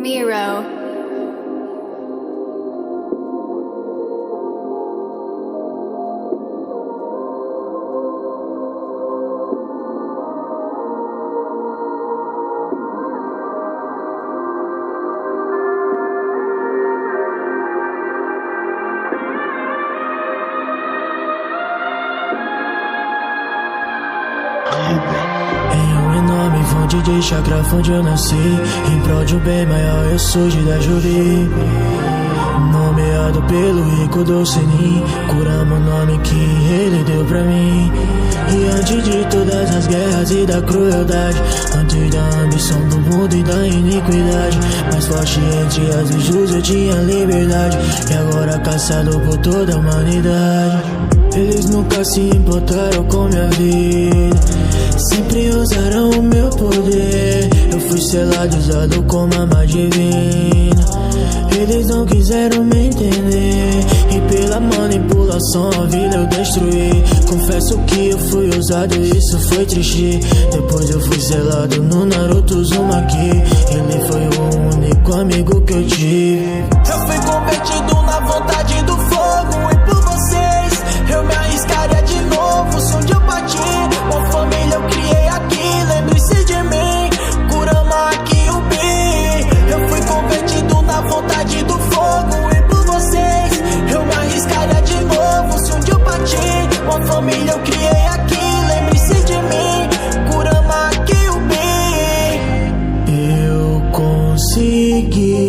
Miro. Em um enorme fonte de chakra, onde eu nasci, em prol de um bem maior eu surgi da Jubi. Nomeado pelo rico Dolcenin, curamos o nome que ele deu pra mim. E antes de todas as guerras e da crueldade, antes da ambição do mundo e da iniquidade, mais forte entre as virtudes eu tinha liberdade, e agora caçado por toda a humanidade. Eles nunca se importaram com minha vida, sempre usaram o meu poder. Eu fui selado, usado como arma divina. Eles não quiseram me entender, e pela manipulação a vida eu destruí. Confesso que eu fui usado e isso foi triste. Depois eu fui selado no Naruto Uzumaki. Ele foi o único amigo que eu tive. Eu fui convertido na vontade do fogo, e por vocês eu me arriscaria de novo. Se um dia eu partir, uma família eu criei aqui. Lembre-se de mim, Kurama Kyuubi. Eu fui convertido na vontade do fogo, e por vocês eu me arriscaria de novo. Se um dia eu partir, uma família eu criei aqui. Lembre-se de mim, Kurama Kyuubi. Eu consegui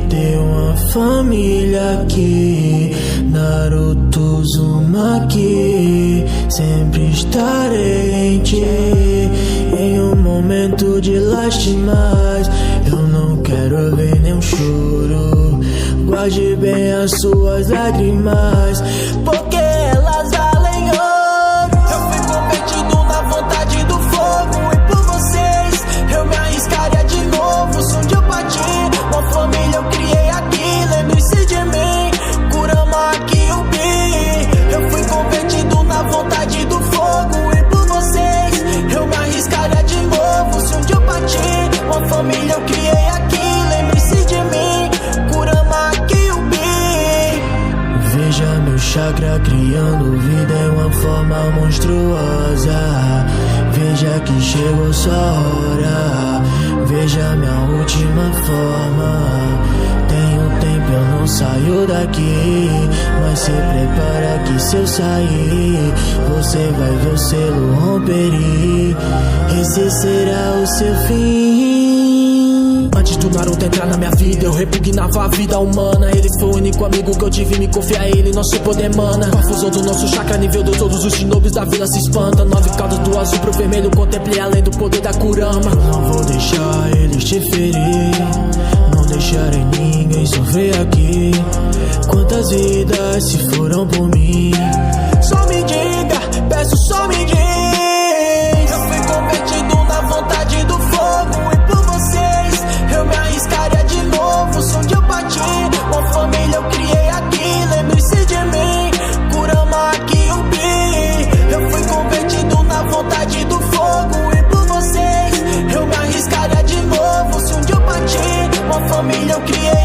ter uma família aqui, Naruto Uzumaki. Sempre estarei em ti, em um momento de lastimas. Eu não quero ver nenhum choro, guarde bem as suas lágrimas, porque elas valem ouro. Eu fui convertido na vontade do fogo, e por vocês eu me arriscaria de novo. Se um dia eu partir, uma família eu criei aqui. Lembre-se de mim, Kurama Kyuubi. Eu fui convertido na vontade do fogo, e por vocês eu me arriscaria de novo. Se um dia eu partir, uma família eu criei aqui. Lembre-se de mim, Kurama Kyuubi. Veja meu chakra criando vida em uma forma monstruosa. Veja que chegou sua hora, veja minha última forma. Tenho tempo, eu não saio daqui, mas se prepara que se eu sair, você vai ver o selo romper. Esse será o seu fim. Antes do Naruto entrar na minha vida, eu repugnava a vida humana. Ele foi o único amigo que eu tive, me confiar a ele, nosso poder mana. Com a fusão do nosso chakra, nível 2, todos os shinobis da vila se espantam. 9 caudas do azul pro vermelho, contemplei além do poder da Kurama. Eu não vou deixar eles te ferir, não deixarei ninguém sofrer aqui. Quantas vidas se foram por mim? Só me diga, peço só me diz. Eu fui convertido na vontade do fogo, e por vocês eu me arriscaria de novo. Se um dia eu partir, uma família eu criei aqui. Lembre-se de mim, Kurama Kyuubi. Eu fui convertido na vontade do fogo, e por vocês eu me arriscaria de novo. Se um dia eu partir, uma família eu criei